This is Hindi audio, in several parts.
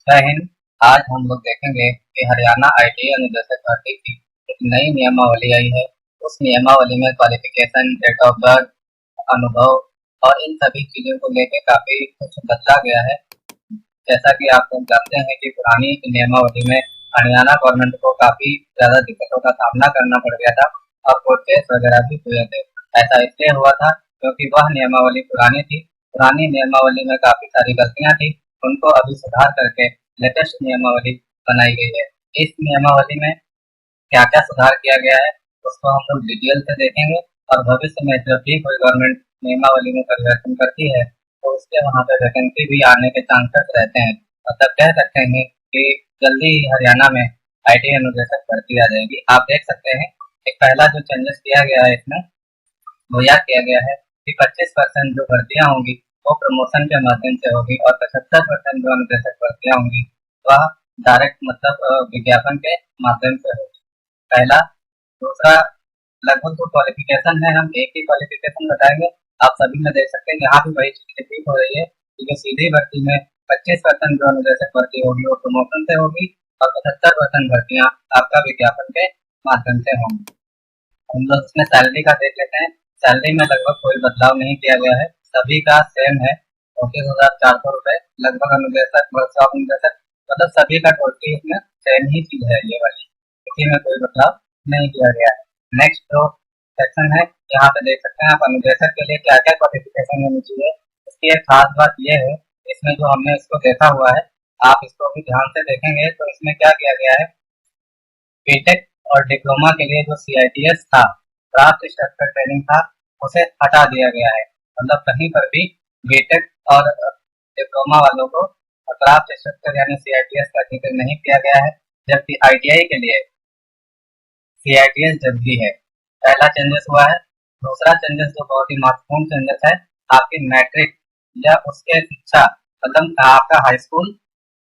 जय हिंद। आज हम लोग देखेंगे कि हरियाणा आईटीआई अनुदेशक भर्ती की एक नई नियमावली आई है। उस नियमावली में क्वालिफिकेशन, डेट ऑफ बर्थ, अनुभव और इन सभी चीजों को लेकर काफी कुछ बदला गया है। जैसा कि आप लोग जानते हैं कि पुरानी नियमावली में हरियाणा गवर्नमेंट को काफी ज्यादा दिक्कतों का सामना करना पड़ गया था और कोर्ट केस वगैरह भी हुए थे। ऐसा इसलिए हुआ था क्योंकि वह नियमावली पुरानी थी। पुरानी नियमावली में काफी सारी गलतियां थी, उनको अभी सुधार करके लेटेस्ट नियमावली बनाई गई है। इस नियमावली में क्या क्या सुधार किया गया है उसको हम लोग डिटेल से देखेंगे और भविष्य में जब भी कोई गवर्नमेंट नियमावली में परिवर्तन करती है तो उसके वहाँ पे वैकेंसी भी आने के चांसेस रहते हैं। मतलब कह सकते हैं कि जल्दी ही हरियाणा में आईटी अनुदेशक भर्ती आ जाएगी। आप देख सकते हैं कि पहला जो चेंजेस किया गया है इसमें वो यह किया गया है कि 25% जो भर्तियां होंगी वो प्रमोशन के माध्यम से होगी और 75% जो अनुदेशक भर्तियां होंगी वह डायरेक्ट मतलब विज्ञापन के माध्यम से होगी। पहला। दूसरा, लगभग जो क्वालिफिकेशन है हम एक ही क्वालिफिकेशन बताएंगे। आप सभी में देख सकते हैं यहाँ भी वही चीज रिपीट हो रही है क्योंकि सीधी भर्ती में 25% जो अनुदेशक भर्ती होगी वो प्रमोशन से होगी और 75% भर्तियां आपका विज्ञापन के माध्यम से होंगी। हम लोग इसमें सैलरी का देख लेते हैं। सैलरी में लगभग कोई बदलाव नहीं किया गया है, सभी का सेम है। 34,400 रुपए लगभग अनुदेशक, वर्कशॉप अनुदेशक, मतलब सभी का टोटली इसमें सेम ही चीज है ये वाली, इसी में कोई बदलाव नहीं किया गया है। नेक्स्ट जो सेक्शन है यहाँ पे देख सकते हैं आप अनुदेशक के लिए क्या क्या क्वालिफिकेशन होनी चाहिए। इसकी एक खास बात यह है, इसमें जो हमने इसको देखा हुआ है आप इसको भी ध्यान से देखेंगे तो इसमें क्या किया गया है, बीटेक और डिप्लोमा के लिए जो सीआईटीएस था, क्राफ्ट स्ट्रक्चर ट्रेनिंग था, उसे हटा दिया गया है। मतलब कहीं पर भी बीटेक और डिप्लोमा वालों को क्राफ्ट स्ट्रक्चर यानी सीआईटीएस का जिक्र नहीं किया गया है, जबकि आईटीआई के लिए सीआईटीएस जरूरी है। पहला चेंजेस हुआ है। दूसरा चेंजेस जो बहुत ही महत्वपूर्ण चेंजेस है, आपकी मैट्रिक या उसके शिक्षा मतलब आपका हाई स्कूल,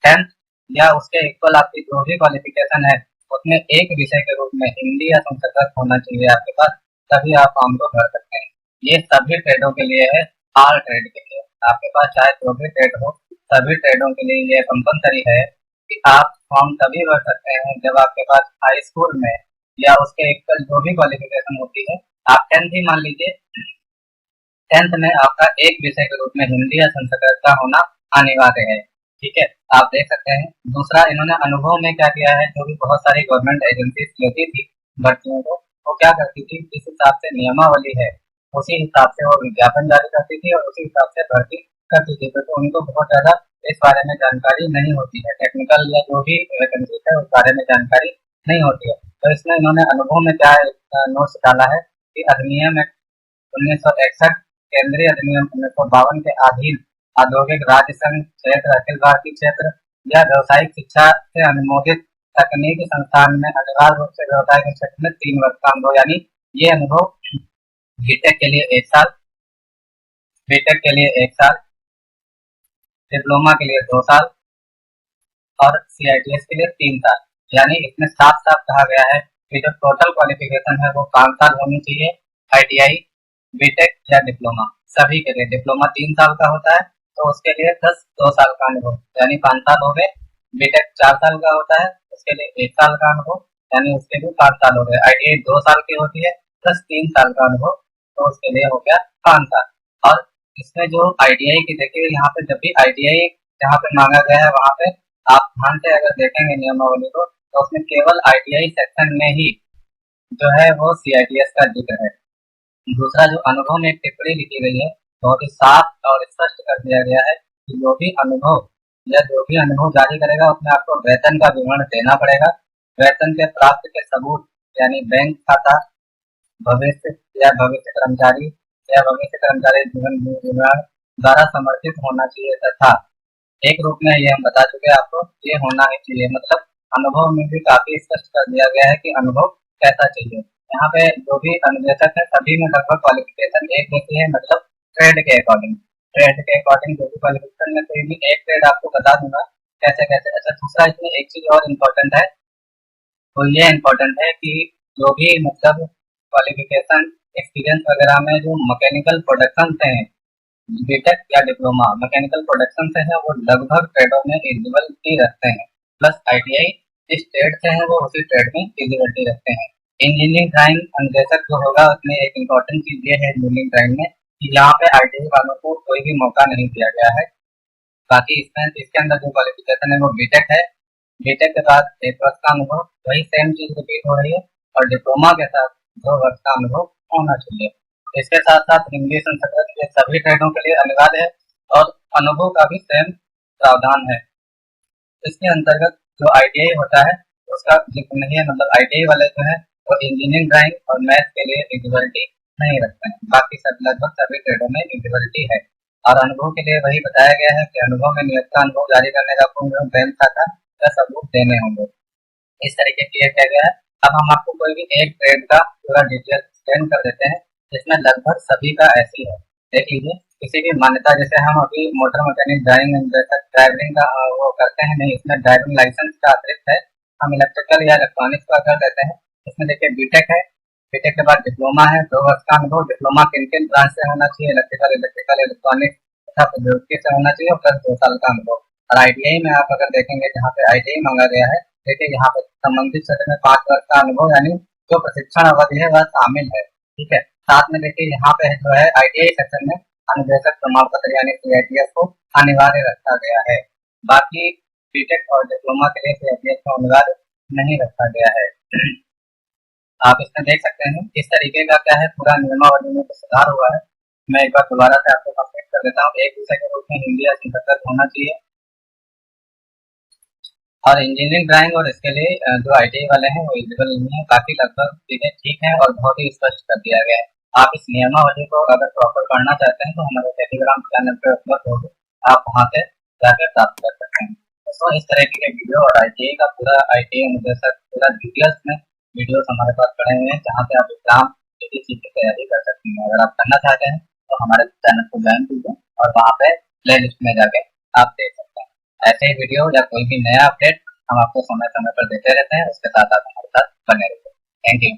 10th या उसके इक्वल आपकी जो भी क्वालिफिकेशन है उसमें एक विषय के रूप में हिंदी या संस्कृत होना चाहिए आपके पास, तभी आप फॉर्म को भर सकते हैं। ये सभी ट्रेडों के लिए है, ऑल ट्रेड के लिए। आपके पास चाहे जो भी ट्रेड हो, सभी ट्रेडों के लिए ये कंपलसरी है कि आप फॉर्म तभी भर सकते हैं जब आपके पास हाई स्कूल में या उसके इक्वल जो भी क्वालिफिकेशन होती है। आप 10th ही मान लीजिए, 10th में आपका एक विषय के रूप में हिंदी या संस्कृत का होना अनिवार्य है। ठीक है, आप देख सकते हैं। दूसरा, इन्होंने अनुभव में क्या किया है, जो भी बहुत सारी गवर्नमेंट एजेंसी लेती थी भर्तियों को, वो क्या करती थी, जिस हिसाब से नियमावली है उसी हिसाब से वो विज्ञापन जारी करती थी और उसी हिसाब से भर्ती करती थी। तो उनको बहुत ज्यादा इस बारे में जानकारी नहीं होती है, टेक्निकल या जो भी वैकेंसी है उस बारे में जानकारी नहीं होती है। तो इसमें इन्होंने अनुभव में क्या नोट्स डाला है कि अधिनियम 1961, केंद्रीय अधिनियम 1952 के अधीन औद्योगिक राज्य संघ क्षेत्र, अखिल भारतीय क्षेत्र या व्यावसायिक शिक्षा से अनुमोदित तकनीकी संस्थान में अनिवार्य रूप से व्यवसाय के क्षेत्र में 3 वर्ष का अनुभव, यानी ये अनुभव बीटेक के लिए 1 साल, बीटेक के लिए 1 साल, डिप्लोमा के लिए 2 साल और सीआईटीएस के लिए 3 साल। यानी इसमें साफ साफ कहा गया है कि जो टोटल क्वालिफिकेशन है वो 5 साल होनी चाहिए। आईटीआई, बीटेक या डिप्लोमा, सभी के लिए डिप्लोमा 3 साल का होता है तो उसके लिए प्लस 2 साल का अनुभव, यानी 5 साल हो गए। बीटेक 4 साल का होता है उसके लिए 1 साल का अनुभव, यानी उसके लिए 5 साल हो गए। आईटीआई 2 साल की होती है प्लस 3 साल का अनुभव, तो उसके लिए हो गया 5 साल। और इसमें जो आईटीआई की देखिए, यहाँ पे जब भी आईटीआई जहाँ पे मांगा गया है वहाँ पे आप ध्यान से अगर देखेंगे नियमावली को तो उसमें केवल आईटीआई सेक्शन में ही जो है वो सीआईटीएस का जिक्र है। दूसरा, जो अनुभव में एक टिप्पणी लिखी गई है, बहुत ही साफ और स्पष्ट कर दिया गया है कि जो भी अनुभव जारी करेगा उसमें आपको वेतन का विवरण देना पड़ेगा। वेतन के प्राप्त के सबूत यानी बैंक खाता, भविष्य या भविष्य कर्मचारी जीवन विवरण द्वारा समर्थित होना चाहिए तथा एक रूप में ये हम बता चुके हैं आपको, ये होना ही चाहिए। मतलब अनुभव में भी काफी स्पष्ट कर दिया गया है कि अनुभव कैसा चाहिए। यहाँ पे जो भी अनुदेशक है सभी में लगभग क्वालिफिकेशन एक जैसी है, मतलब ट्रेड के अकॉर्डिंग जो भी क्वालिफिकेशन में कोई भी एक ट्रेड आपको बता दूंगा कैसे कैसे। अच्छा, दूसरा इसमें एक चीज और इम्पोर्टेंट है, तो ये इम्पोर्टेंट है कि जो भी मतलब क्वालिफिकेशन एक्सपीरियंस वगैरह में जो मैकेनिकल प्रोडक्शन से हैं बीटेक या डिप्लोमा मैकेनिकल प्रोडक्शन से है वो लगभग ट्रेडों में एलिजिबिलिटी रखते हैं, प्लस आईटीआई जिस ट्रेड से है वो उसी ट्रेड में एलिजिबिलिटी रखते हैं। इंजीनियरिंग ड्राइंग अनुदेशक जो होगा उसमें एक इम्पोर्टेंट चीज ये है इंजीनियरिंग ड्राइंग में कि यहाँ पे आईटीआई वालों को कोई भी मौका नहीं दिया गया है। बाकी इसमें इसके अंदर जो क्वालिफिकेशन है वो बीटेक है। बीटेक के बाद 1 वर्ष का अनुभव, वही सेम चीज रिपीट हो रही है, और डिप्लोमा के साथ 2 वर्ष का अनुभव होना चाहिए। इसके साथ साथ हिंदी संस्कृत ये सभी ट्रेडों के लिए अनिवार्य है और अनुभव का भी सेम प्रावधान है। इसके अंतर्गत जो आईटीआई होता है उसका जिक्र नहीं है, मतलब आईटीआई वाले जो है वो इंजीनियरिंग ड्राइंग और मैथ के लिए एलिजिबिलिटी नहीं रखते हैं। बाकी सब लगभग सभी ट्रेडों में एलिजिबिलिटी है। और अनुभव के लिए वही बताया गया है कि अनुभव में नियोक्ता अनुभव जारी करने का पूर्ण बैंक खाता का सबूत देने होंगे। इस तरीके की किया गया है। अब हम आपको कोई भी एक ट्रेड का पूरा डिटेल एक्सप्लेन कर देते हैं जिसमें लगभग सभी का ऐसी है। देख लीजिए, किसी भी मान्यता जैसे हम अभी मोटर मैकेनिक ड्राइविंग का वो करते हैं, नहीं इसमें ड्राइविंग लाइसेंस का अतिरिक्त है हम इलेक्ट्रिकल या इलेक्ट्रॉनिक्स का कर देते हैं। इसमें देखिए बीटेक है, बीटेक के बाद डिप्लोमा है, 2 वर्ष का अनुभव। डिप्लोमा किन किन ब्रांच से होना चाहिए? इलेक्ट्रिकल इलेक्ट्रॉनिक्स तथा प्रौद्योगिकी से होना चाहिए और प्लस 2 साल का अनुभव। और आईटीआई में आप अगर देखेंगे जहाँ पे आईटीआई मांगा गया है, देखिए यहाँ पे संबंधित क्षेत्र में 5 वर्ष का अनुभव यानी जो प्रशिक्षण अवधि है वह शामिल है। ठीक है, साथ में देखिए यहाँ पे जो है आईटीआई सेक्शन में अनुदेशक प्रमाण पत्र यानी सीआईटीएस को अनिवार्य रखा गया है। बाकी बीटेक और डिप्लोमा के लिए सीआईटीएस को अनिवार्य नहीं रखा गया है। आप इसमें देख सकते हैं इस तरीके का क्या है पूरा नियमावली में तो सुधार हुआ है। मैं एक बार दोबारा से आपको कंप्लीट कर देता हूँ। एक विषय के रूप में हिंदी या संस्कृत होना चाहिए। और इंजीनियरिंग ड्राइंग और इसके लिए जो आईटीआई वाले हैं वो एलिजिबल नहीं है। बाकी लगभग चीजें ठीक है और बहुत ही स्पष्ट कर दिया गया है। आप इस नियमावली को अगर प्रॉपर पढ़ना चाहते हैं तो हमारे टेलीग्राम चैनल पर उपलब्ध होगी, आप वहाँ से जाकर प्राप्त कर सकते हैं। तो इस तरह के वीडियो और आईटीआई का पूरा आईटीआई अनुदेशक पूरा डिटेल्स में वीडियोस हमारे पास पड़े हुए हैं जहाँ से आप एग्जाम किसी चीज की तैयारी कर सकते हैं। अगर आप करना चाहते हैं तो हमारे चैनल को ज्वाइन कीजिए और वहाँ पे प्ले लिस्ट में जाके आप देख सकते हैं। ऐसे ही वीडियो या कोई भी नया अपडेट हम आपको समय समय पर देते रहते हैं। उसके साथ आप हमारे साथ बने रहिए। Thank you.